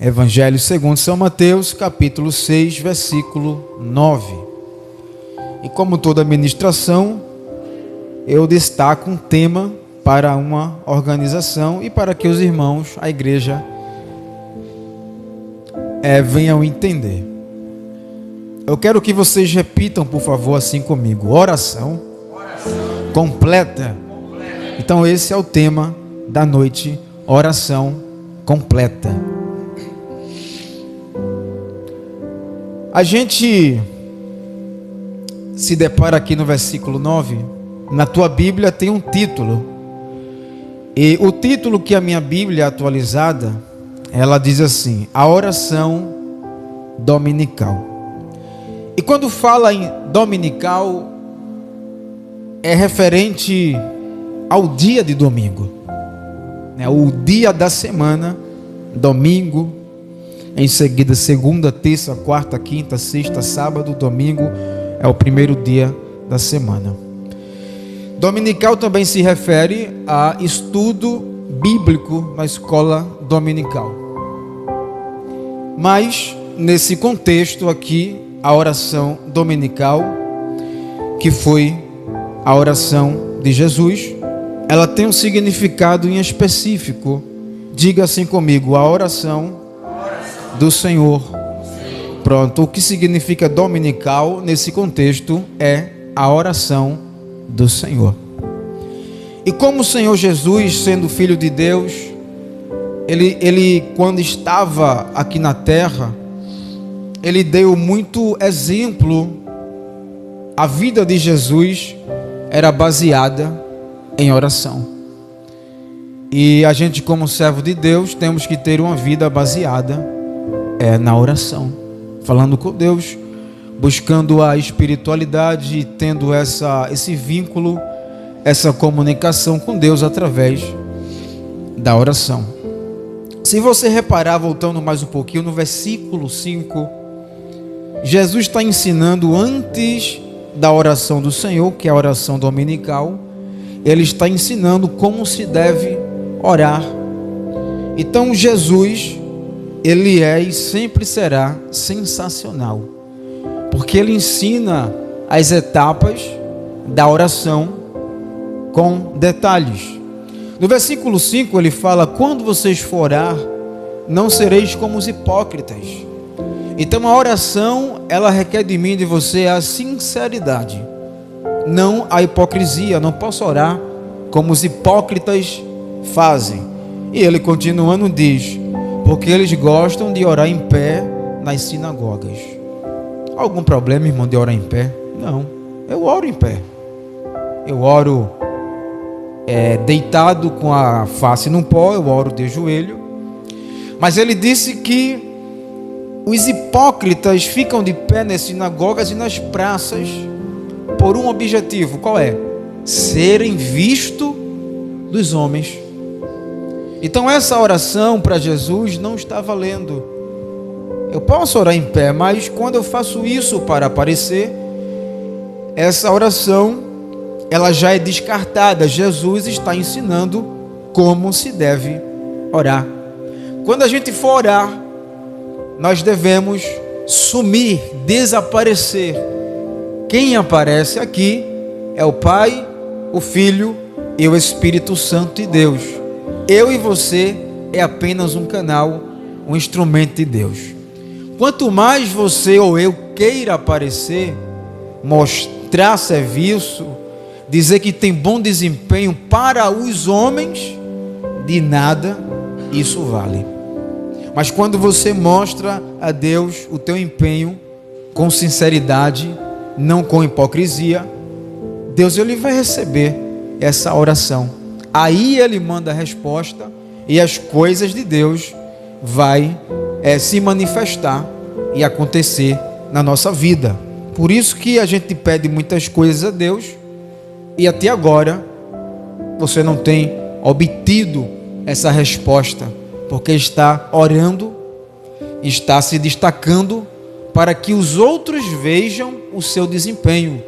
Evangelho segundo São Mateus, capítulo 6, versículo 9. E como toda ministração, eu destaco um tema para uma organização e para que os irmãos, a igreja, venham entender. Eu quero que vocês repitam, por favor, assim comigo: oração completa. Então esse é o tema da noite, oração completa. A gente se depara aqui no versículo 9, na tua Bíblia tem um título, e o título que a minha Bíblia atualizada, ela diz assim: a oração dominical. E quando fala em dominical, é referente ao dia de domingo, né? O dia da semana, domingo, em seguida segunda, terça, quarta, quinta, sexta, sábado, domingo é o primeiro dia da semana. Dominical também se refere a estudo bíblico na escola dominical. Mas nesse contexto aqui, a oração dominical, que foi a oração de Jesus, ela tem um significado em específico. Diga assim comigo: a oração do Senhor. Pronto, o que significa dominical nesse contexto é a oração do Senhor. E como o Senhor Jesus, sendo Filho de Deus, ele quando estava aqui na terra, ele deu muito exemplo. A vida de Jesus era baseada em oração. E a gente, como servo de Deus, temos que ter uma vida baseada na oração, falando com Deus, buscando a espiritualidade, tendo esse vínculo, essa comunicação com Deus através da oração. Se você reparar, voltando mais um pouquinho no versículo 5, Jesus está ensinando antes da oração do Senhor, que é a oração dominical, ele está ensinando como se deve orar. Então Jesus, ele é e sempre será sensacional, porque ele ensina as etapas da oração com detalhes. No versículo 5 ele fala: quando vocês for orar, não sereis como os hipócritas. Então a oração, ela requer de mim e de você a sinceridade, não a hipocrisia. Não posso orar como os hipócritas fazem. E ele continuando diz: porque eles gostam de orar em pé nas sinagogas. Algum problema, irmão, de orar em pé? Não, eu oro em pé. Eu oro deitado com a face no pó, eu oro de joelho. Mas ele disse que os hipócritas ficam de pé nas sinagogas e nas praças por um objetivo. Qual é? Serem vistos dos homens. Então essa oração para Jesus não está valendo. Eu posso orar em pé, mas quando eu faço isso para aparecer, essa oração, ela já é descartada. Jesus está ensinando como se deve orar. Quando a gente for orar, nós devemos sumir, desaparecer. Quem aparece aqui é o Pai, o Filho e o Espírito Santo de Deus. Eu e você é apenas um canal, um instrumento de Deus. Quanto mais você ou eu queira aparecer, mostrar serviço, dizer que tem bom desempenho para os homens, de nada isso vale. Mas quando você mostra a Deus o teu empenho com sinceridade, não com hipocrisia, Deus, ele vai receber essa oração. Aí ele manda a resposta e as coisas de Deus vai se manifestar e acontecer na nossa vida. Por isso que a gente pede muitas coisas a Deus e até agora você não tem obtido essa resposta, porque está orando, está se destacando para que os outros vejam o seu desempenho.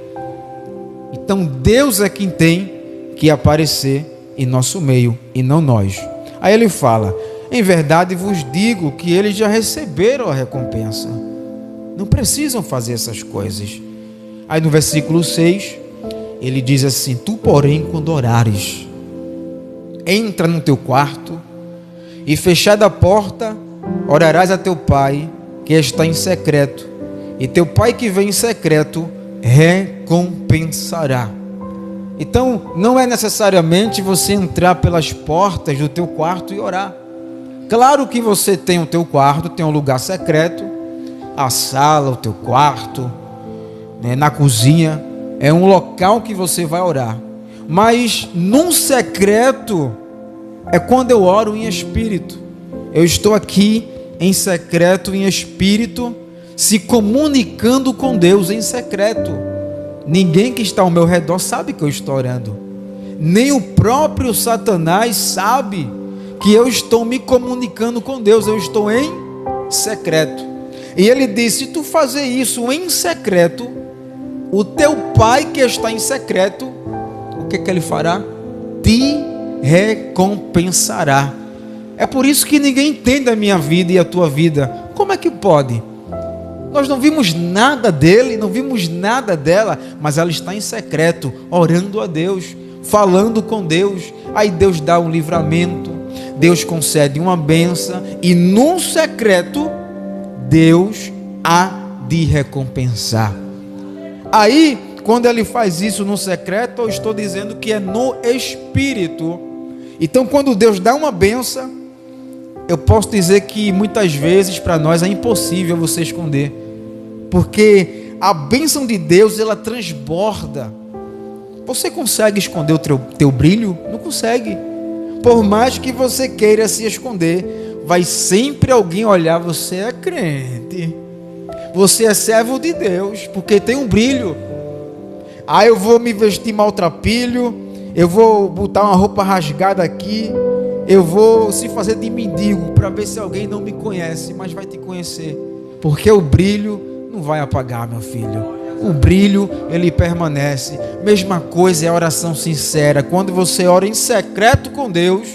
Então Deus é quem tem que aparecer em nosso meio e não nós. Aí ele fala: Em verdade vos digo que eles já receberam a recompensa. Não precisam fazer essas coisas. Aí no versículo 6, ele diz assim: tu, porém, quando orares, entra no teu quarto e, fechada a porta, orarás a teu pai que está em secreto, e teu pai que vem em secreto recompensará. Então não é necessariamente você entrar pelas portas do teu quarto e orar. Claro que você tem o teu quarto, tem um lugar secreto, a sala, o teu quarto, né, na cozinha, é um local que você vai orar. Mas num secreto é quando eu oro em espírito. Eu estou aqui em secreto, em espírito, se comunicando com Deus em secreto. Ninguém que está ao meu redor sabe que eu estou orando. Nem o próprio Satanás sabe que eu estou me comunicando com Deus. Eu estou em secreto. E ele disse: se tu fazer isso em secreto, o teu pai que está em secreto, o que ele fará? Te recompensará. É por isso que ninguém entende a minha vida e a tua vida. Como é que pode? Nós não vimos nada dele, não vimos nada dela, mas ela está em secreto, orando a Deus, falando com Deus. Aí Deus dá um livramento, Deus concede uma bênção, e no secreto Deus há de recompensar. Aí, quando ele faz isso no secreto, eu estou dizendo que é no espírito. Então, quando Deus dá uma bênção, eu posso dizer que muitas vezes para nós é impossível você esconder, porque a bênção de Deus, ela transborda. Você consegue esconder o teu brilho? Não consegue. Por mais que você queira se esconder, vai sempre alguém olhar: você é crente, você é servo de Deus, porque tem um brilho. Ah, eu vou me vestir maltrapilho, eu vou botar uma roupa rasgada aqui, eu vou se fazer de mendigo para ver se alguém não me conhece, mas vai te conhecer, porque o brilho não vai apagar, meu filho. O brilho, ele permanece. Mesma coisa é a oração sincera. Quando você ora em secreto com Deus,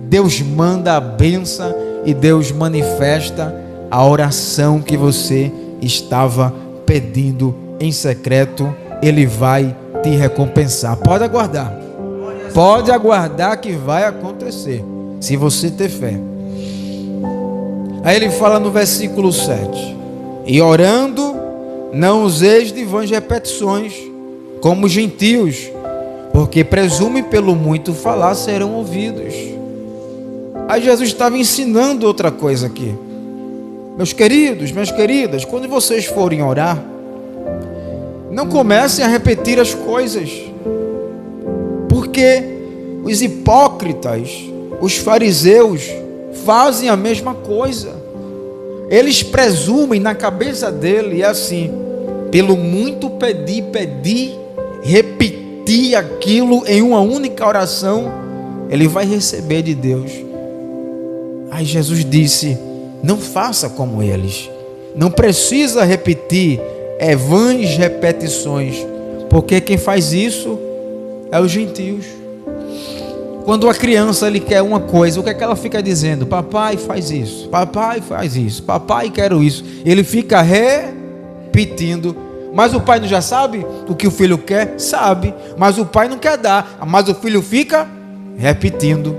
Deus manda a bênção e Deus manifesta a oração que você estava pedindo em secreto. Ele vai te recompensar. Pode aguardar. Pode aguardar que vai acontecer, se você ter fé. Aí ele fala no versículo 7: e orando, não useis de vãs repetições, como os gentios, porque presumem pelo muito falar serão ouvidos. Aí Jesus estava ensinando outra coisa aqui. Meus queridos, minhas queridas, quando vocês forem orar, não comecem a repetir as coisas, porque os hipócritas, os fariseus, fazem a mesma coisa. Eles presumem na cabeça dele, é assim: pelo muito pedir, repetir aquilo em uma única oração, ele vai receber de Deus. Aí Jesus disse: não faça como eles. Não precisa repetir vãs repetições, porque quem faz isso é os gentios. Quando a criança ele quer uma coisa, o que é que ela fica dizendo? Papai faz isso, papai faz isso, papai quero isso. Ele fica repetindo. Mas o pai não já sabe o que o filho quer? Sabe, mas o pai não quer dar. Mas o filho fica repetindo.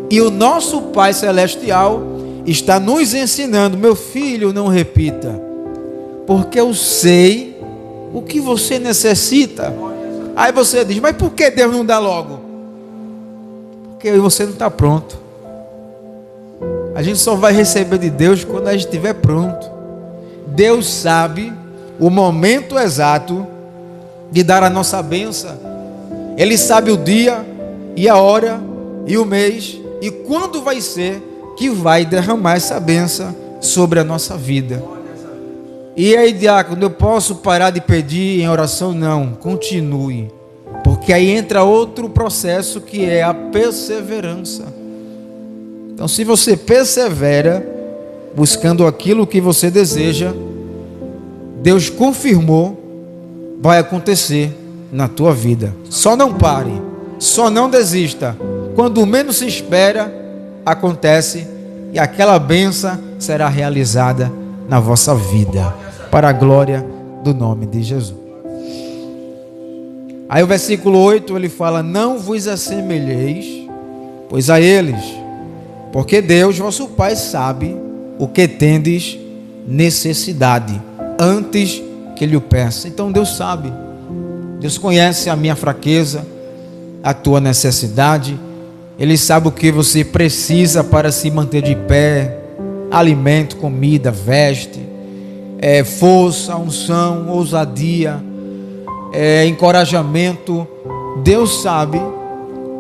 E o nosso Pai Celestial está nos ensinando: meu filho, não repita, porque eu sei o que você necessita. Aí você diz: mas por que Deus não dá logo? Porque você não está pronto. A gente só vai receber de Deus quando a gente estiver pronto. Deus sabe o momento exato de dar a nossa bênção. Ele sabe o dia e a hora e o mês e quando vai ser que vai derramar essa bênção sobre a nossa vida. E aí, diácono, eu posso parar de pedir em oração? Não, continue, porque aí entra outro processo, que é a perseverança. Então, se você persevera buscando aquilo que você deseja, Deus confirmou, vai acontecer na tua vida. Só não pare, só não desista, quando menos se espera, acontece e aquela bênção será realizada na vossa vida, para a glória do nome de Jesus. Aí o versículo 8 ele fala: não vos assemelheis, pois a eles, porque Deus vosso Pai sabe o que tendes necessidade, antes que Ele o peça. Então Deus sabe, Deus conhece a minha fraqueza, a tua necessidade, Ele sabe o que você precisa para se manter de pé: alimento, comida, veste, força, unção, ousadia, encorajamento. Deus sabe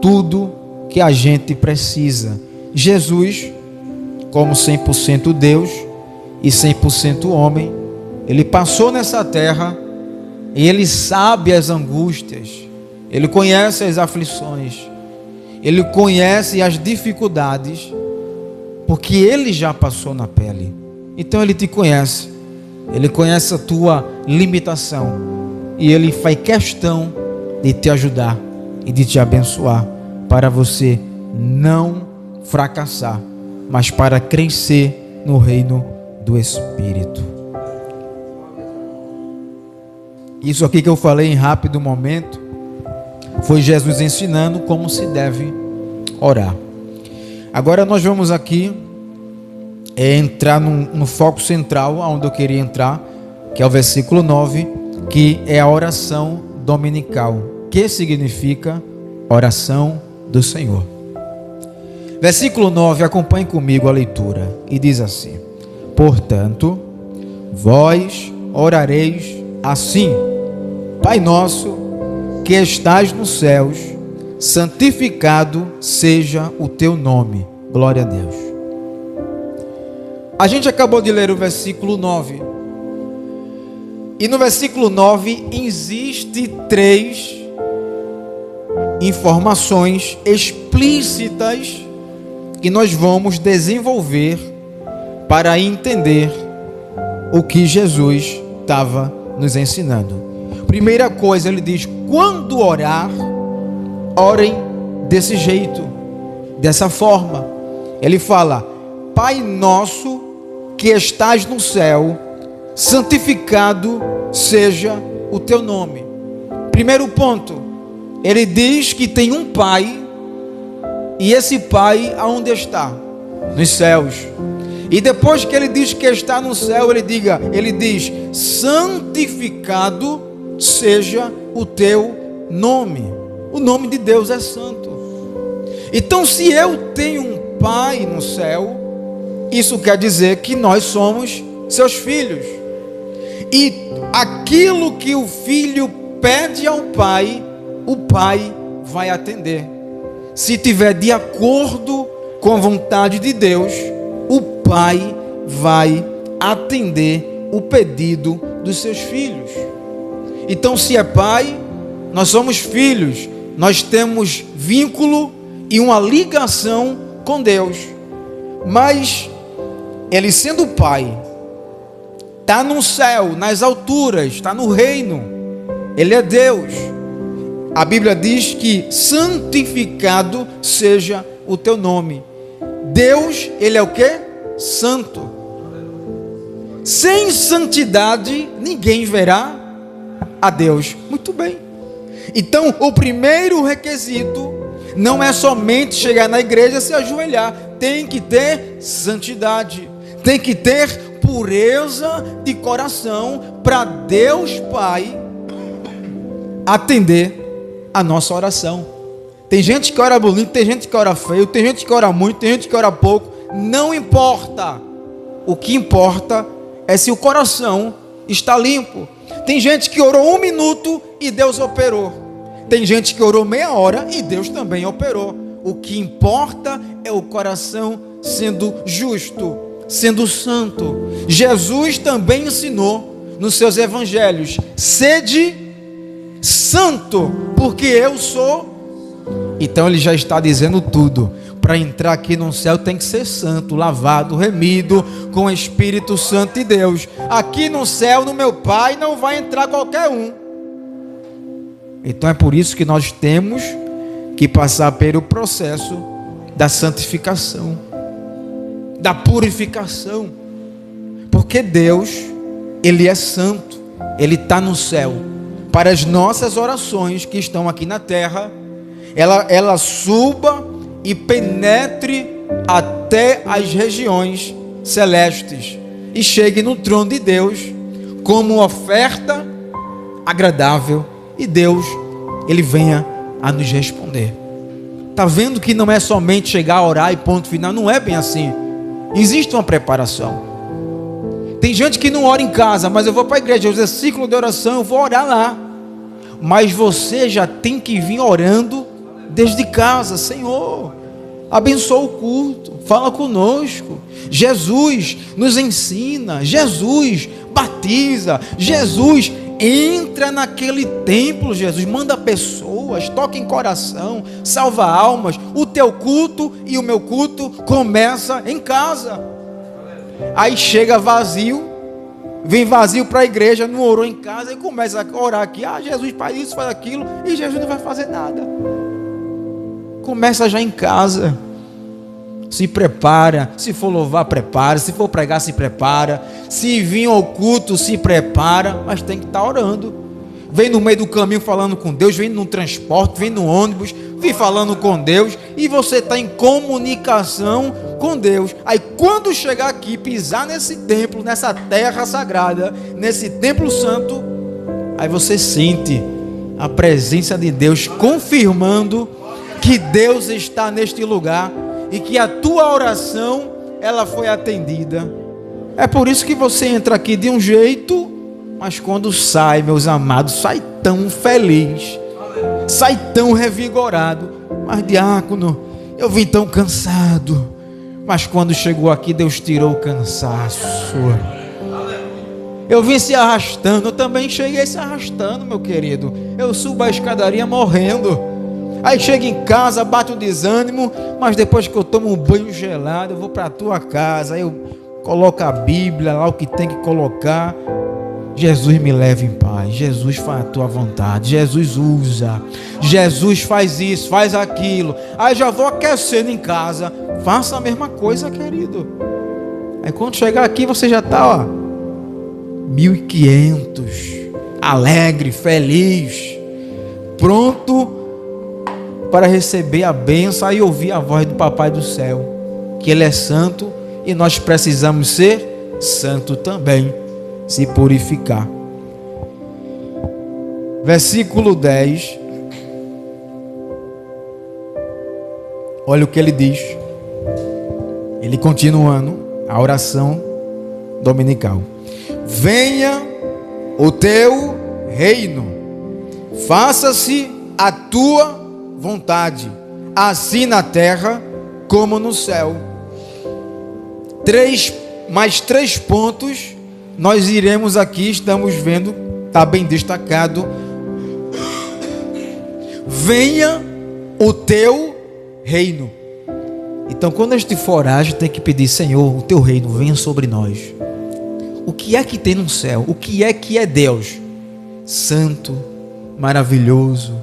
tudo que a gente precisa. Jesus, como 100% Deus e 100% homem, Ele passou nessa terra e Ele sabe as angústias, Ele conhece as aflições, Ele conhece as dificuldades, porque Ele já passou na pele. Então Ele te conhece, Ele conhece a tua limitação e Ele faz questão de te ajudar e de te abençoar, para você não fracassar, mas para crescer no reino do Espírito. Isso aqui que eu falei em rápido momento foi Jesus ensinando como se deve orar. Agora nós vamos aqui entrar no foco central, onde eu queria entrar, que é o versículo 9, que é a oração dominical, que significa oração do Senhor. Versículo 9, acompanhe comigo a leitura, e diz assim: portanto, vós orareis assim: Pai nosso, que estás nos céus, santificado seja o teu nome. Glória a Deus. A gente acabou de ler o versículo 9. E no versículo 9 existe 3 informações explícitas que nós vamos desenvolver para entender o que Jesus estava nos ensinando. Primeira coisa, ele diz: quando orar, orem desse jeito, dessa forma. Ele fala: Pai nosso que estás no céu, santificado seja o teu nome. Primeiro ponto, ele diz que tem um Pai, e esse Pai aonde está? Nos céus. E depois que ele diz que está no céu, ele diz: santificado seja o teu nome. O nome de Deus é santo. Então, se eu tenho um Pai no céu, isso quer dizer que nós somos seus filhos. E aquilo que o filho pede ao Pai, o Pai vai atender. Se tiver de acordo com a vontade de Deus, o Pai vai atender o pedido dos seus filhos. Então, se é Pai, nós somos filhos, nós temos vínculo e uma ligação com Deus. Mas Ele, sendo Pai, está no céu, nas alturas, está no reino, Ele é Deus. A Bíblia diz que santificado seja o teu nome. Deus, Ele é o quê? Santo. Sem santidade, ninguém verá a Deus. Muito bem. Então, o primeiro requisito não é somente chegar na igreja e se ajoelhar. Tem que ter santidade. Tem que ter pureza de coração para Deus Pai atender a nossa oração. Tem gente que ora bonito, tem gente que ora feio, tem gente que ora muito, tem gente que ora pouco. Não importa. O que importa é se o coração está limpo. Tem gente que orou 1 minuto e Deus operou. Tem gente que orou meia hora e Deus também operou. O que importa é o coração sendo justo, sendo santo. Jesus também ensinou nos seus evangelhos: sede santo, porque eu sou. Então ele já está dizendo tudo. Para entrar aqui no céu tem que ser santo, lavado, remido com o Espírito Santo de Deus. Aqui no céu, no meu Pai, não vai entrar qualquer um. Então é por isso que nós temos que passar pelo processo da santificação, da purificação, porque Deus, Ele é santo, Ele está no céu. Para as nossas orações que estão aqui na terra, ela suba e penetre até as regiões celestes e chegue no trono de Deus como oferta agradável, e Deus, Ele venha a nos responder. Está vendo que não é somente chegar a orar e ponto final? Não é bem assim. Existe uma preparação. Tem gente que não ora em casa, mas eu vou para a igreja, eu ciclo de oração, eu vou orar lá. Mas você já tem que vir orando desde casa. Senhor, abençoa o culto, fala conosco. Jesus nos ensina, Jesus batiza, Jesus entra naquele templo, Jesus manda pessoas, toca em coração, salva almas. O teu culto e o meu culto começa em casa. Aí chega vazio, vem vazio para a igreja, não orou em casa e começa a orar aqui. Jesus faz isso, faz aquilo, e Jesus não vai fazer nada. Começa já em casa. Se prepara, se for louvar, prepara, se for pregar, se prepara, se vir ao culto, se prepara, mas tem que estar orando. Vem no meio do caminho falando com Deus, vem no transporte, vem no ônibus, vem falando com Deus, e você está em comunicação com Deus. Aí quando chegar aqui, pisar nesse templo, nessa terra sagrada, nesse templo santo, aí você sente a presença de Deus, confirmando que Deus está neste lugar e que a tua oração, ela foi atendida. É por isso que você entra aqui de um jeito, mas quando sai, meus amados, sai tão feliz, sai tão revigorado. Mas diácono, eu vim tão cansado. Mas quando chegou aqui, Deus tirou o cansaço. Eu vim se arrastando, eu também cheguei se arrastando, meu querido. Eu subo a escadaria morrendo. Aí chega em casa, bate um desânimo, mas depois que eu tomo um banho gelado, eu vou para a tua casa, aí eu coloco a Bíblia lá, o que tem que colocar. Jesus me leva em paz, Jesus faz a tua vontade, Jesus usa, Jesus faz isso, faz aquilo. Aí já vou aquecendo em casa, faça a mesma coisa, querido. Aí quando chegar aqui, você já está, 1500, alegre, feliz, pronto para receber a bênção e ouvir a voz do Papai do céu, que Ele é santo e nós precisamos ser santo também, se purificar. Versículo 10, olha o que ele diz, ele continuando a oração dominical: venha o teu reino, faça-se a tua vontade, assim na terra como no céu. Mais três pontos nós iremos aqui, estamos vendo, está bem destacado. Venha o teu reino. Então quando a gente for orar, a gente tem que pedir: Senhor, o teu reino venha sobre nós. O que é que tem no céu? O que é Deus? Santo, maravilhoso,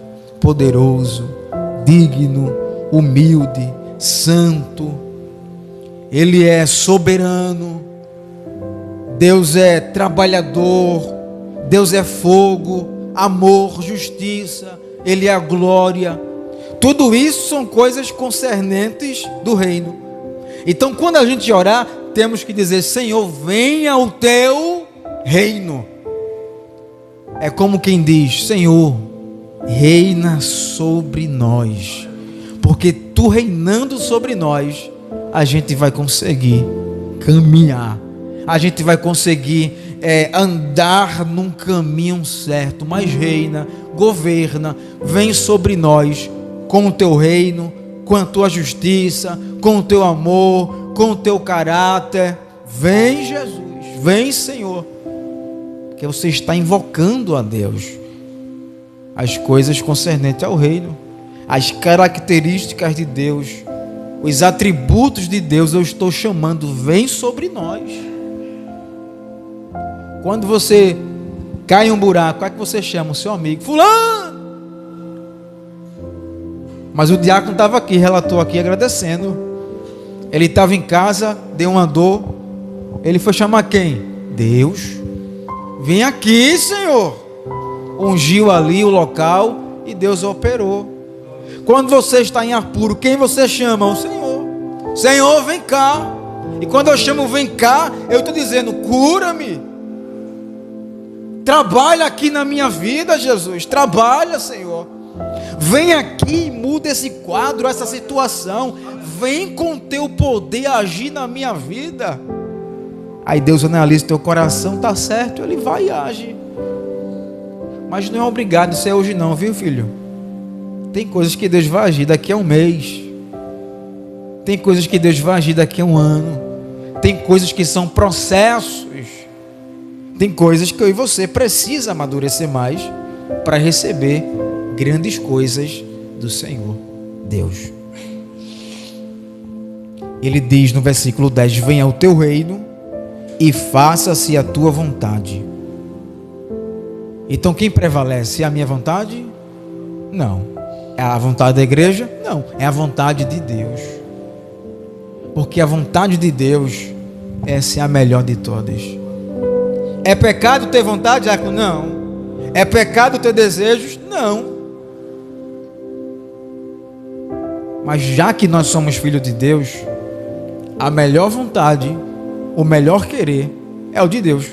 poderoso, digno, humilde, santo. Ele é soberano. Deus é trabalhador. Deus é fogo, amor, justiça. Ele é a glória. Tudo isso são coisas concernentes do reino. Então quando a gente orar, temos que dizer: Senhor, venha o teu reino. É como quem diz: Senhor, reina sobre nós, porque tu reinando sobre nós, a gente vai conseguir caminhar, a gente vai conseguir andar num caminho certo. Mas reina, governa, vem sobre nós com o teu reino, com a tua justiça, com o teu amor, com o teu caráter. Vem, Jesus, vem, Senhor, porque você está invocando a Deus. As coisas concernentes ao reino, as características de Deus, os atributos de Deus, eu estou chamando: vem sobre nós. Quando você cai em um buraco, qual é que você chama? O seu amigo: fulano. Mas o diácono estava aqui, relatou aqui agradecendo. Ele estava em casa, deu uma dor. Ele foi chamar quem? Deus. Vem aqui, Senhor. Ungiu ali o local e Deus operou. Quando você está em apuro, quem você chama? O Senhor. Senhor, vem cá. E quando eu chamo vem cá, eu estou dizendo, cura-me. Trabalha aqui na minha vida, Jesus. Trabalha, Senhor. Vem aqui e muda esse quadro, essa situação. Vem com teu poder agir na minha vida. Aí Deus analisa o teu coração, tá certo, Ele vai e age. Mas não é obrigado isso é hoje não, viu, filho? Tem coisas que Deus vai agir daqui a um mês. Tem coisas que Deus vai agir daqui a um ano. Tem coisas que são processos. Tem coisas que eu e você precisa amadurecer mais para receber grandes coisas do Senhor Deus. Ele diz no versículo 10: venha o teu reino e faça-se a tua vontade. Então quem prevalece? É a minha vontade? Não. É a vontade da igreja? Não. É a vontade de Deus. Porque a vontade de Deus, essa é a melhor de todas. É pecado ter vontade, Jaco? Não. É pecado ter desejos? Não. Mas já que nós somos filhos de Deus, a melhor vontade, o melhor querer é o de Deus.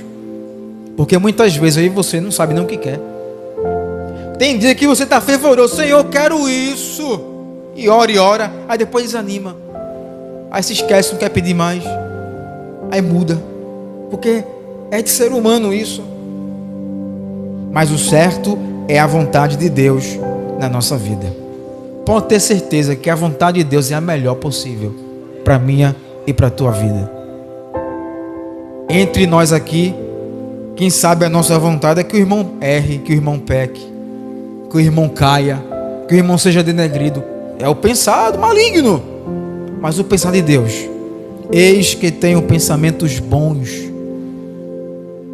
Porque muitas vezes aí você não sabe nem o que quer. Tem dia que você está fervoroso, Senhor, eu quero isso. E ora, aí depois desanima. Aí se esquece, não quer pedir mais. Aí muda. Porque é de ser humano isso. Mas o certo é a vontade de Deus na nossa vida. Pode ter certeza que a vontade de Deus é a melhor possível para a minha e para a tua vida. Entre nós aqui, quem sabe a nossa vontade é que o irmão erre, que o irmão peque, que o irmão caia, que o irmão seja denegrido. É o pensar do maligno. Mas o pensar de Deus: eis que tenho pensamentos bons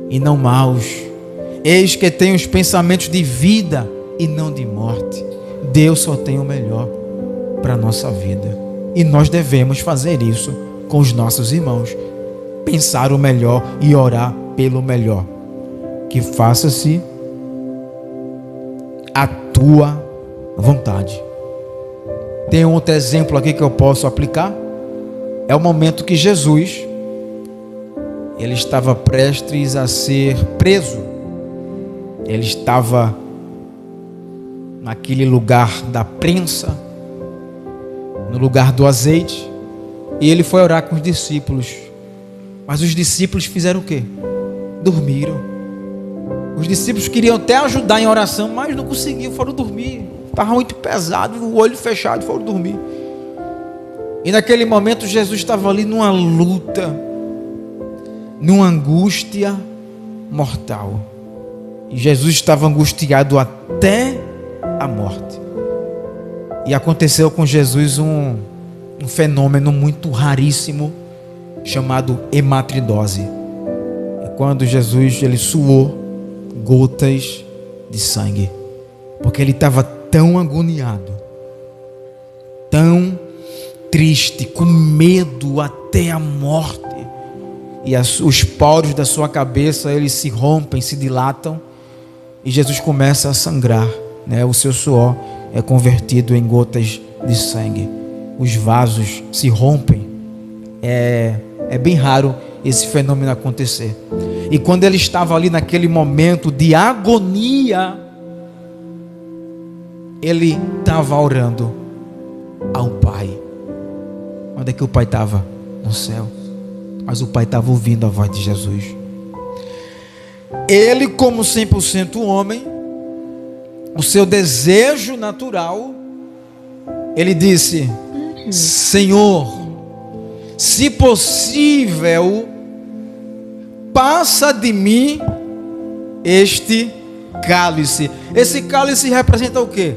e não maus. Eis que tenho os pensamentos de vida e não de morte. Deus só tem o melhor para a nossa vida. E nós devemos fazer isso com os nossos irmãos. Pensar o melhor e orar pelo melhor. Que faça-se a tua vontade. Tem um outro exemplo aqui que eu posso aplicar. É o momento que Jesus, ele estava prestes a ser preso. Ele estava naquele lugar da prensa, no lugar do azeite, e ele foi orar com os discípulos. Mas os discípulos fizeram o quê? Dormiram. Os discípulos queriam até ajudar em oração, mas não conseguiam, foram dormir. Estava muito pesado, o olho fechado, foram dormir. E naquele momento Jesus estava ali numa luta, numa angústia mortal. E Jesus estava angustiado até a morte. E aconteceu com Jesus um fenômeno muito raríssimo, chamado hematidose. É quando Jesus ele suou gotas de sangue, porque ele estava tão agoniado, tão triste, com medo até a morte, e os poros da sua cabeça eles se rompem, se dilatam, e Jesus começa a sangrar, né? O seu suor é convertido em gotas de sangue, os vasos se rompem. É bem raro esse fenômeno acontecer. E quando ele estava ali naquele momento de agonia, ele estava orando ao Pai. Onde é que o Pai estava? No céu. Mas o Pai estava ouvindo a voz de Jesus. Ele, como 100% homem, o seu desejo natural, ele disse: Senhor, se possível, passa de mim este cálice. Esse cálice representa o quê?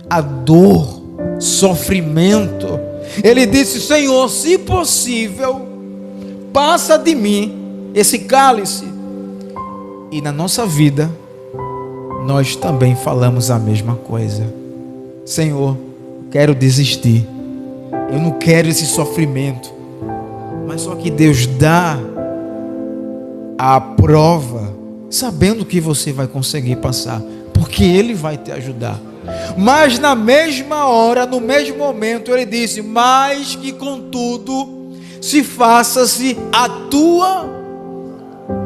A dor, sofrimento. Ele disse: Senhor, se possível, passa de mim esse cálice. E na nossa vida, nós também falamos a mesma coisa. Senhor, quero desistir. Eu não quero esse sofrimento. Mas só que Deus dá a prova, sabendo que você vai conseguir passar, porque Ele vai te ajudar. Mas na mesma hora, no mesmo momento, Ele disse: mas que contudo se faça-se a tua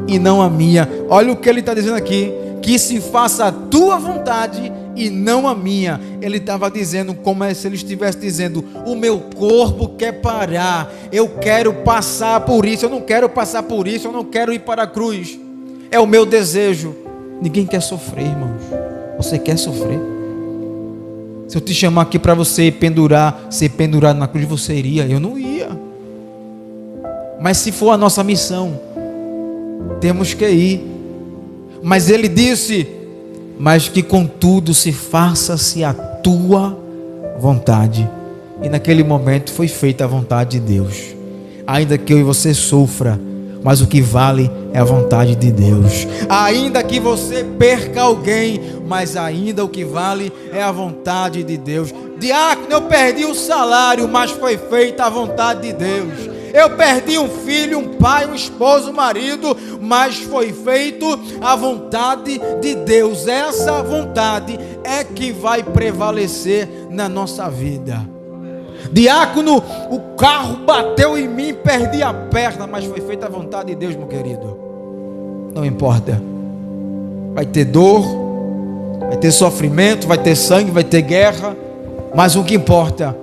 e não a minha. Olha o que Ele está dizendo aqui: que se faça a tua vontade e não a minha. Ele estava dizendo como se Ele estivesse dizendo: o meu corpo quer parar, eu quero passar por isso, eu não quero passar por isso, eu não quero ir para a cruz, é o meu desejo. Ninguém quer sofrer, irmãos. Você quer sofrer? Se eu te chamar aqui para você ser pendurado na cruz, você iria? Eu não ia. Mas se for a nossa missão, temos que ir. Mas Ele disse: mas que contudo se faça-se a tua vontade. E naquele momento foi feita a vontade de Deus. Ainda que eu e você sofra, mas o que vale é a vontade de Deus. Ainda que você perca alguém, mas ainda o que vale é a vontade de Deus. Diácono, eu perdi o salário, mas foi feita a vontade de Deus. Eu perdi um filho, um pai, um esposo, um marido, mas foi feito a vontade de Deus. Essa vontade é que vai prevalecer na nossa vida. Diácono, o carro bateu em mim, perdi a perna, mas foi feita a vontade de Deus, meu querido. Não importa. Vai ter dor, vai ter sofrimento, vai ter sangue, vai ter guerra, mas o que importa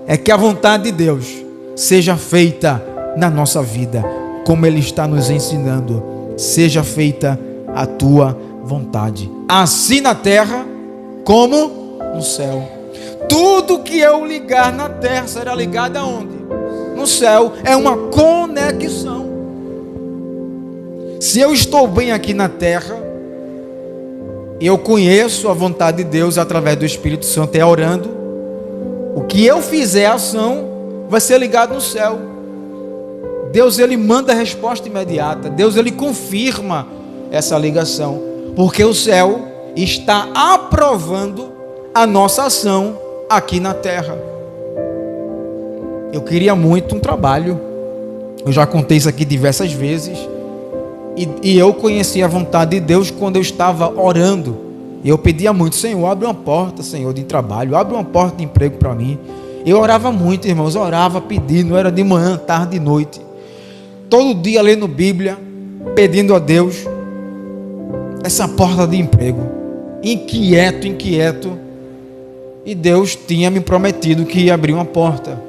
é que a vontade de Deus seja feita na nossa vida, como Ele está nos ensinando. Seja feita a tua vontade, assim na terra como no céu. Tudo que eu ligar na terra será ligado aonde? No céu. É uma conexão. Se eu estou bem aqui na terra, eu conheço a vontade de Deus através do Espírito Santo, é orando. O que eu fizer ação vai ser ligado no céu. Deus, Ele manda a resposta imediata. Deus, Ele confirma essa ligação, porque o céu está aprovando a nossa ação aqui na terra. Eu queria muito um trabalho. Eu já contei isso aqui diversas vezes. E eu conheci a vontade de Deus quando eu estava orando. E eu pedia muito: Senhor, abre uma porta, Senhor, de trabalho, abre uma porta de emprego para mim. Eu orava muito, irmãos, orava pedindo, era de manhã, tarde e noite. Todo dia lendo Bíblia, pedindo a Deus essa porta de emprego. Inquieto. E Deus tinha me prometido que ia abrir uma porta.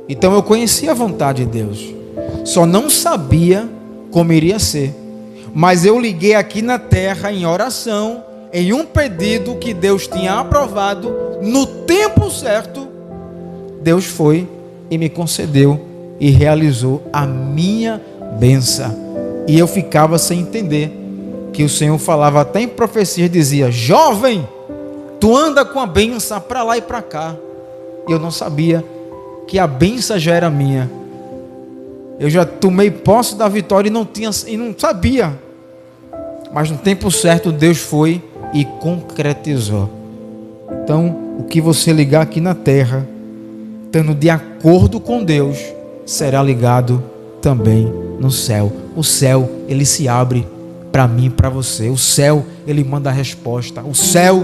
Então eu conhecia a vontade de Deus. Só não sabia como iria ser. Mas eu liguei aqui na terra em oração, em um pedido que Deus tinha aprovado. No tempo certo, Deus foi e me concedeu e realizou a minha bênção. E eu ficava sem entender que o Senhor falava até em profecia, dizia: jovem, tu anda com a bênção para lá e para cá. E eu não sabia que a bênção já era minha. Eu já tomei posse da vitória e não sabia. Mas no tempo certo Deus foi e concretizou. Então, o que você ligar aqui na terra, estando de acordo com Deus, será ligado também no céu. O céu, ele se abre para mim e para você. O céu, ele manda a resposta. O céu,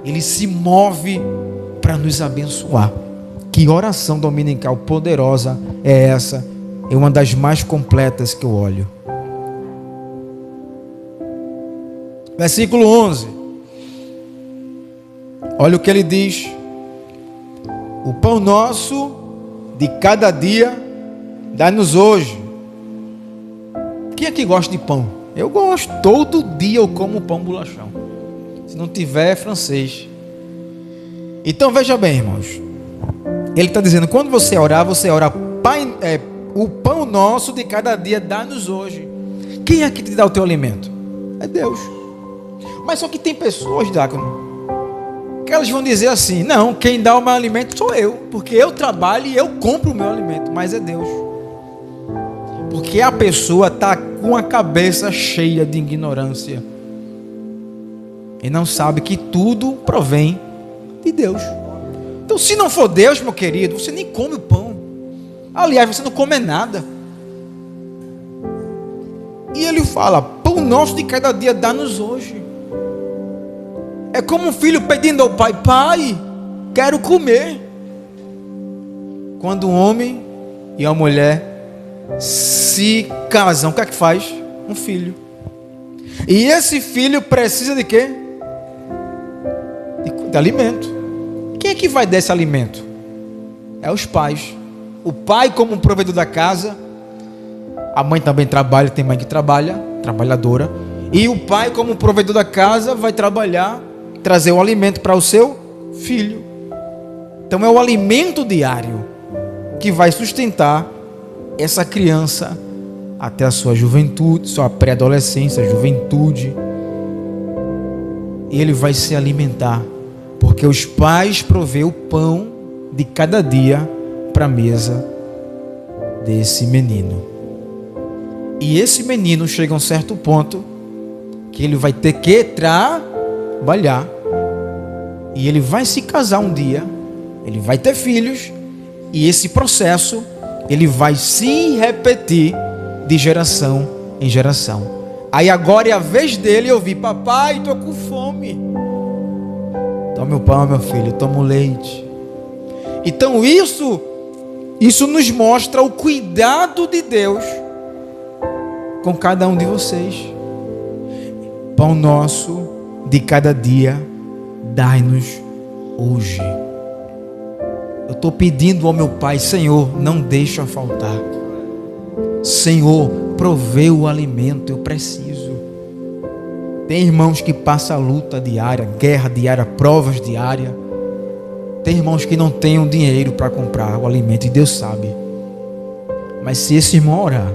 ele se move para nos abençoar. Que oração dominical poderosa é essa? É uma das mais completas que eu olho. Versículo 11. Olha o que ele diz: o pão nosso de cada dia dá-nos hoje. Quem aqui gosta de pão? Eu gosto. Todo dia eu como pão bolachão. Se não tiver, é francês. Então veja bem, irmãos. Ele está dizendo: quando você orar, Pai, o pão nosso de cada dia dá-nos hoje. Quem é que te dá o teu alimento? É Deus. Mas só que tem pessoas, diácono, que elas vão dizer assim: não, quem dá o meu alimento sou eu, porque eu trabalho e eu compro o meu alimento. Mas é Deus. Porque a pessoa está com a cabeça cheia de ignorância. e não sabe que tudo provém de Deus. Então, se não for Deus, meu querido, você nem come o pão. Aliás, você não come nada. E ele fala: pão nosso de cada dia dá-nos hoje. É como um filho pedindo ao pai: pai, quero comer. Quando um homem e uma mulher se casam, o que é que faz? Um filho. E esse filho precisa de quê? De alimento. Quem é que vai dar esse alimento? É os pais. O pai como um provedor da casa. A mãe também trabalha, tem mãe que trabalha, trabalhadora. E o pai como provedor da casa vai trabalhar, trazer o alimento para o seu filho. Então é o alimento diário que vai sustentar essa criança até a sua juventude, sua pré-adolescência, juventude. E ele vai se alimentar, porque os pais provêem o pão de cada dia para a mesa desse menino. E esse menino chega a um certo ponto que ele vai ter que trabalhar. E ele vai se casar um dia, ele vai ter filhos, e esse processo ele vai se repetir de geração em geração. Aí agora é a vez dele ouvir: papai, estou com fome. Tome o pão, meu filho, toma o leite. Então isso nos mostra o cuidado de Deus com cada um de vocês. Pão nosso de cada dia dai-nos hoje. Eu estou pedindo ao meu Pai: Senhor, não deixa faltar. Senhor, provê o alimento, eu preciso. Tem irmãos que passam a luta diária, guerra diária, provas diárias. Tem irmãos que não têm o dinheiro para comprar o alimento, e Deus sabe. Mas se esse irmão orar,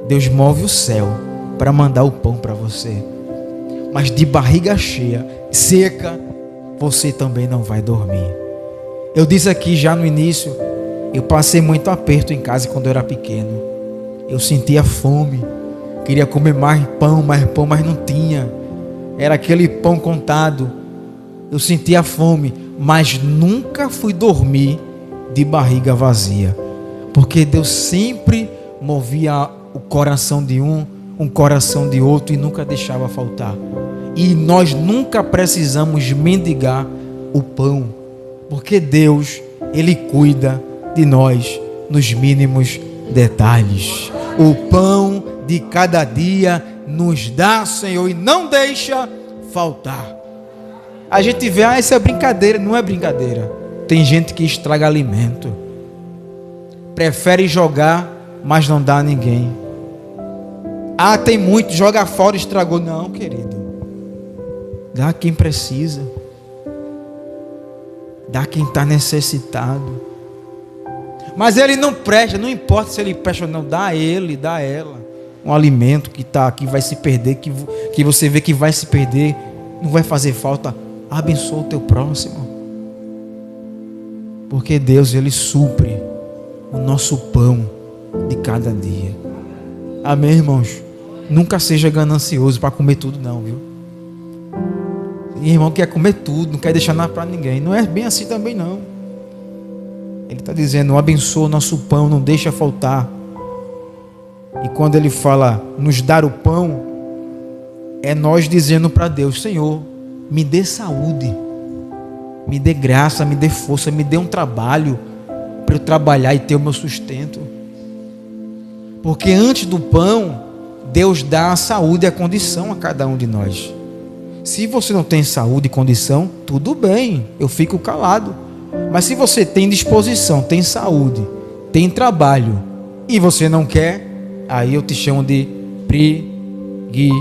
Deus move o céu para mandar o pão para você. Mas de barriga cheia, seca, você também não vai dormir. Eu disse aqui já no início, eu passei muito aperto em casa quando eu era pequeno. Eu sentia fome, queria comer mais pão, mas não tinha. Era aquele pão contado. Eu sentia fome, mas nunca fui dormir de barriga vazia, porque Deus sempre movia o coração de um coração de outro, e nunca deixava faltar. E nós nunca precisamos mendigar o pão, porque Deus, Ele cuida de nós nos mínimos detalhes. O pão de cada dia nos dá, Senhor, e não deixa faltar. A gente vê: essa é brincadeira. Não é brincadeira. Tem gente que estraga alimento, prefere jogar, mas não dá a ninguém. Tem muito, joga fora, estragou. Não, querido, dá a quem precisa, dá a quem está necessitado. Mas ele não presta, não importa se ele presta ou não, dá a ele, dá a ela um alimento que vai se perder, que você vê que vai se perder, não vai fazer falta. Abençoa o teu próximo, porque Deus, Ele supre o nosso pão de cada dia. Amém, irmãos? Nunca seja ganancioso para comer tudo, não, viu? E irmão quer comer tudo, não quer deixar nada para ninguém. Não é bem assim também, não. Ele está dizendo: abençoa o nosso pão, não deixa faltar. E quando Ele fala nos dar o pão, é nós dizendo para Deus: Senhor, me dê saúde, me dê graça, me dê força, me dê um trabalho para eu trabalhar e ter o meu sustento. Porque antes do pão, Deus dá a saúde e a condição a cada um de nós. Se você não tem saúde e condição, tudo bem, eu fico calado. Mas se você tem disposição, tem saúde, tem trabalho, e você não quer, aí eu te chamo de preguiçoso.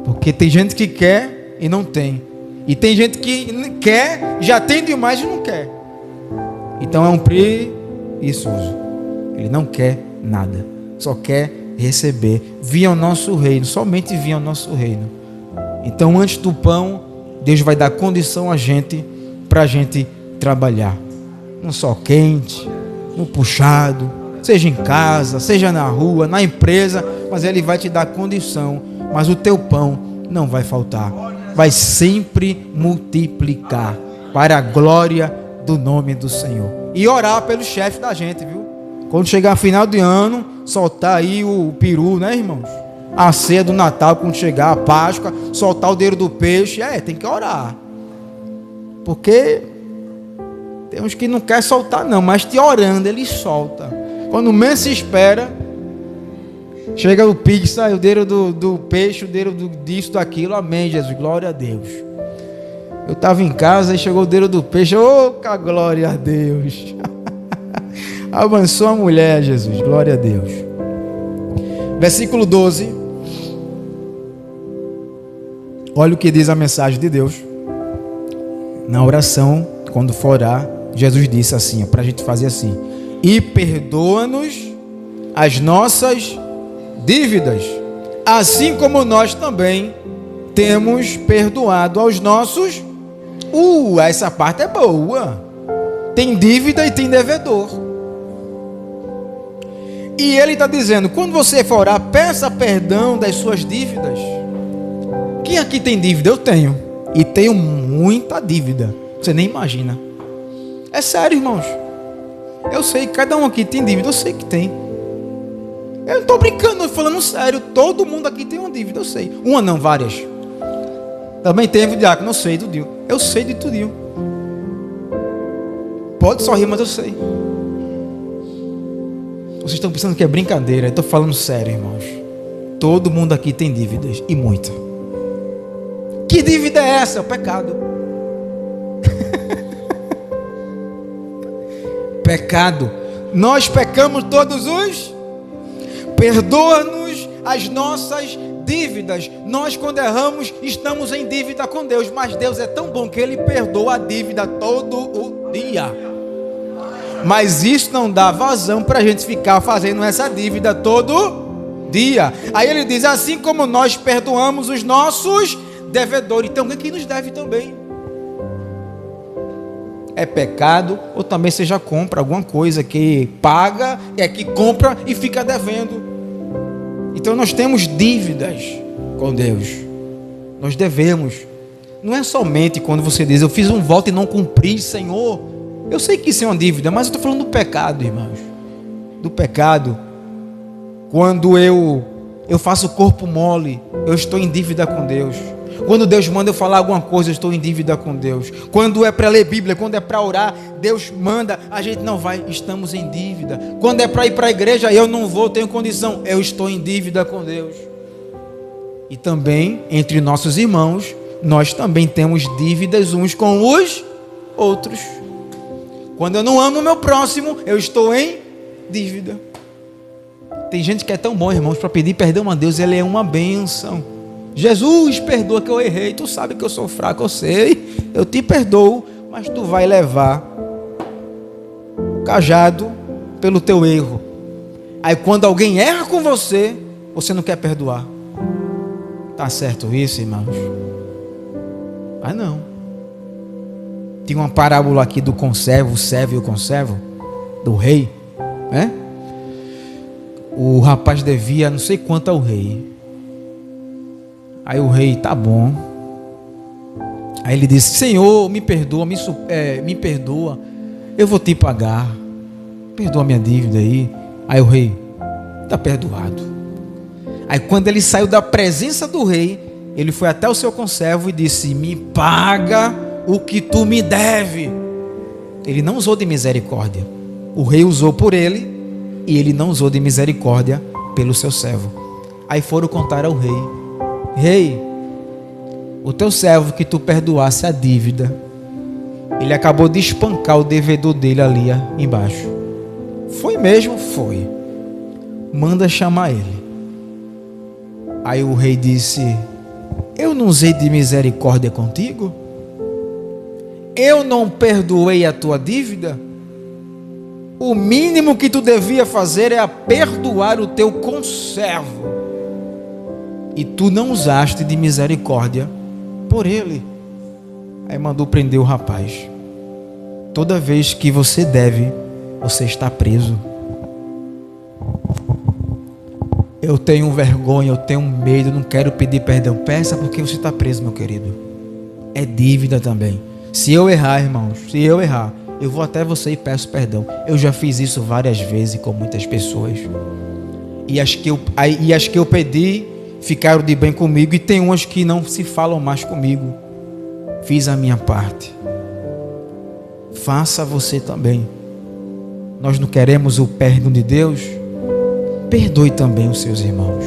Porque tem gente que quer e não tem. E tem gente que quer, já tem demais e não quer. Então é um preguiçoso. Ele não quer nada, só quer receber. Vinha o nosso reino, somente vinha o nosso reino. Então antes do pão, Deus vai dar condição a gente, para a gente trabalhar. No sol quente, no puxado, seja em casa, seja na rua, na empresa, mas Ele vai te dar condição, mas o teu pão não vai faltar, vai sempre multiplicar, para a glória do nome do Senhor. E orar pelo chefe da gente, viu? Quando chegar final de ano, soltar aí o peru, né, irmãos? A ceia do Natal, quando chegar a Páscoa, soltar o dedo do peixe, tem que orar. Porque tem uns que não quer soltar não, mas te orando, ele solta. Quando menos se espera, chega o pizza, o dedo do peixe, o dedo disso, daquilo, amém, Jesus, glória a Deus. Eu estava em casa e chegou o dedo do peixe, glória a Deus. Avançou a mulher, Jesus, glória a Deus. Versículo 12. Olha o que diz a mensagem de Deus. Na oração, quando for orar, Jesus disse assim, para a gente fazer assim: e perdoa-nos as nossas dívidas, assim como nós também temos perdoado aos nossos. Essa parte é boa. Tem dívida e tem devedor. E ele está dizendo, quando você for orar, peça perdão das suas dívidas. Quem aqui tem dívida? Eu tenho. E tenho muita dívida. Você nem imagina. É sério, irmãos. Eu sei que cada um aqui tem dívida. Eu sei que tem. Eu não estou brincando, estou falando sério. Todo mundo aqui tem uma dívida, eu sei. Uma não, várias. Também tem diácono, eu sei tudinho. Eu sei de tudinho. Pode sorrir, mas eu sei. Vocês estão pensando que é brincadeira. Eu estou falando sério, irmãos. Todo mundo aqui tem dívidas. E muita. Que dívida é essa? É o pecado. Pecado. Nós pecamos todos os. Perdoa-nos as nossas dívidas. Nós, quando erramos, estamos em dívida com Deus. Mas Deus é tão bom que Ele perdoa a dívida todo o dia. Mas isso não dá vazão para a gente ficar fazendo essa dívida todo dia. Aí Ele diz, assim como nós perdoamos os nossos devedores. Então, quem nos deve também? É pecado, ou também seja compra alguma coisa que paga, que compra e fica devendo. Então nós temos dívidas com Deus. Nós devemos. Não é somente quando você diz, eu fiz um voto e não cumpri, Senhor. Eu sei que isso é uma dívida, mas eu estou falando do pecado, irmãos. Do pecado. Quando eu faço corpo mole, eu estou em dívida com Deus. Quando Deus manda eu falar alguma coisa, eu estou em dívida com Deus. Quando é para ler Bíblia, quando é para orar, Deus manda, a gente não vai, estamos em dívida. Quando é para ir para a igreja, eu não vou, tenho condição, eu estou em dívida com Deus. E também, entre nossos irmãos, nós também temos dívidas uns com os outros. Quando eu não amo o meu próximo, eu estou em dívida. Tem gente que é tão bom, irmãos, para pedir perdão a Deus, ele é uma bênção. Jesus, perdoa que eu errei, tu sabe que eu sou fraco, eu sei, eu te perdoo, mas tu vai levar o cajado pelo teu erro. Aí quando alguém erra com você, você não quer perdoar. Tá certo isso, irmãos? Mas não. Tinha uma parábola aqui do conservo, o servo e o conservo, do rei, né? O rapaz devia não sei quanto ao rei. Aí o rei, tá bom. Aí ele disse, Senhor, me perdoa, me perdoa, eu vou te pagar, perdoa minha dívida aí. Aí o rei, tá perdoado. Aí quando ele saiu da presença do rei, ele foi até o seu conservo e disse, me paga o que tu me deve. Ele não usou de misericórdia. O rei usou por ele, e ele não usou de misericórdia pelo seu servo. Aí foram contar ao rei, Rei, o teu servo que tu perdoasse a dívida, ele acabou de espancar o devedor dele ali embaixo. Foi mesmo? Foi. Manda chamar ele. Aí o rei disse, eu não usei de misericórdia contigo? Eu não perdoei a tua dívida? O mínimo que tu devia fazer é perdoar o teu conservo. E tu não usaste de misericórdia por ele. Aí mandou prender o rapaz. Toda vez que você deve, você está preso. eu tenho vergonha, eu tenho medo, não quero pedir perdão. Peça, porque você está preso, meu querido. É dívida também. Se eu errar, irmãos, eu vou até você e peço perdão. Eu já fiz isso várias vezes com muitas pessoas. E as que eu pedi ficaram de bem comigo, e tem umas que não se falam mais comigo. Fiz a minha parte. Faça você também. Nós não queremos o perdão de Deus? Perdoe também os seus irmãos.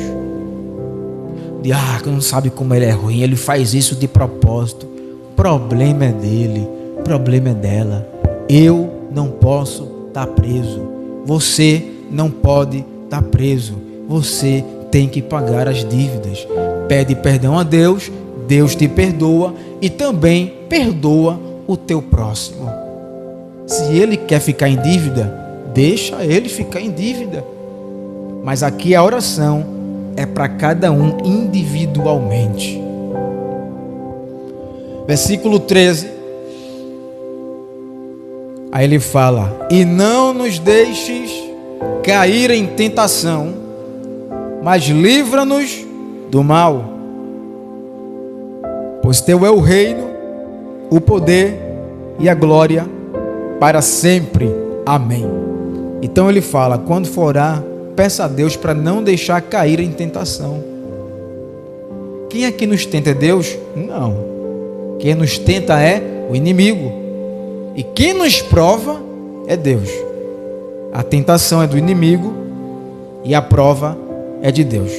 Que não sabe como ele é ruim, ele faz isso de propósito. O problema é dele, o problema é dela. Eu não posso estar preso. Você não pode estar preso. Você tem que pagar as dívidas. Pede perdão a Deus, Deus te perdoa e também perdoa o teu próximo. Se ele quer ficar em dívida, deixa ele ficar em dívida. Mas aqui a oração é para cada um individualmente. Versículo 13. Aí ele fala: e não nos deixes cair em tentação, mas livra-nos do mal. Pois teu é o reino, o poder e a glória para sempre. Amém. Então ele fala: quando for orar, peça a Deus para não deixar cair em tentação. Quem é que nos tenta? É Deus? Não. Quem nos tenta é o inimigo. E quem nos prova é Deus. A tentação é do inimigo e a prova é de Deus.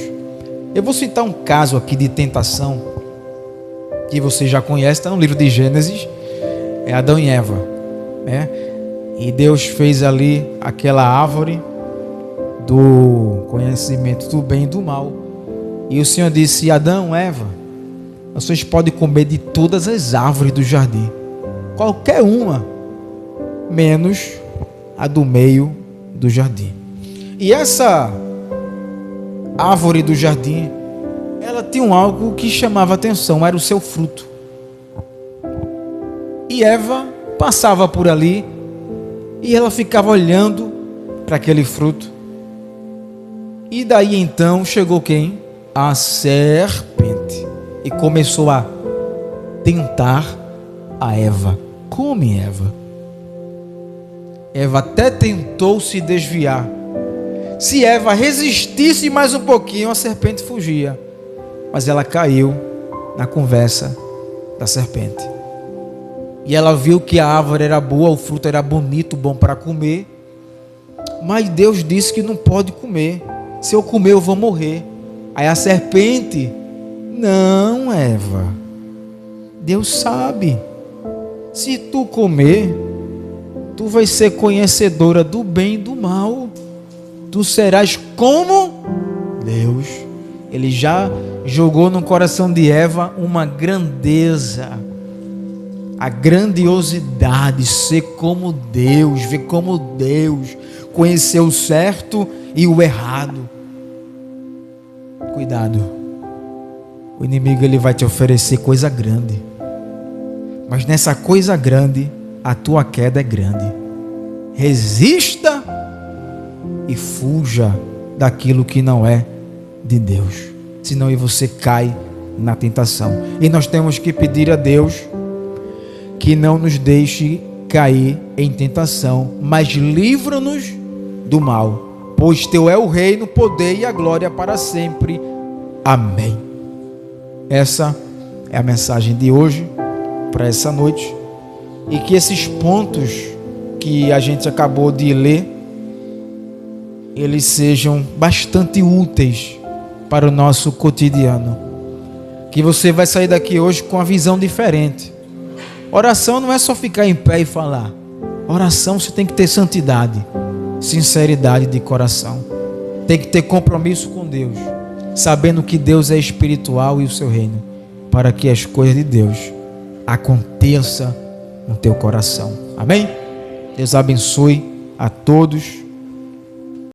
Eu vou citar um caso aqui de tentação que você já conhece, está no livro de Gênesis. É Adão e Eva, né? E Deus fez ali aquela árvore do conhecimento do bem e do mal. E o Senhor disse: Adão, Eva, vocês podem comer de todas as árvores do jardim, qualquer uma, menos a do meio do jardim. E essa árvore do jardim, ela tinha algo que chamava atenção, era o seu fruto. E Eva passava por ali e ela ficava olhando para aquele fruto. E daí então chegou quem? A serpente. E começou a tentar a Eva. Come, Eva. Eva até tentou se desviar. Se Eva resistisse mais um pouquinho, a serpente fugia. Mas ela caiu na conversa da serpente. E ela viu que a árvore era boa, o fruto era bonito, bom para comer. Mas Deus disse que não pode comer. Se eu comer, eu vou morrer. Aí a serpente: não, Eva, Deus sabe. Se tu comer, tu vais ser conhecedora do bem e do mal. Tu serás como Deus. Ele já jogou no coração de Eva uma grandeza, a grandiosidade, ser como Deus, ver como Deus, conhecer o certo e o errado. Cuidado, o inimigo ele vai te oferecer coisa grande, mas nessa coisa grande a tua queda é grande. Resista e fuja daquilo que não é de Deus, senão você cai na tentação. E nós temos que pedir a Deus que não nos deixe cair em tentação, mas livra-nos do mal, pois teu é o reino, o poder e a glória para sempre. Amém. Essa é a mensagem de hoje para essa noite, e que esses pontos que a gente acabou de ler, eles sejam bastante úteis para o nosso cotidiano, que você vai sair daqui hoje com uma visão diferente. Oração não é só ficar em pé e falar. Oração, você tem que ter santidade, sinceridade de coração, tem que ter compromisso com Deus, sabendo que Deus é espiritual e o seu reino, para que as coisas de Deus aconteçam no teu coração. Amém? Deus abençoe a todos.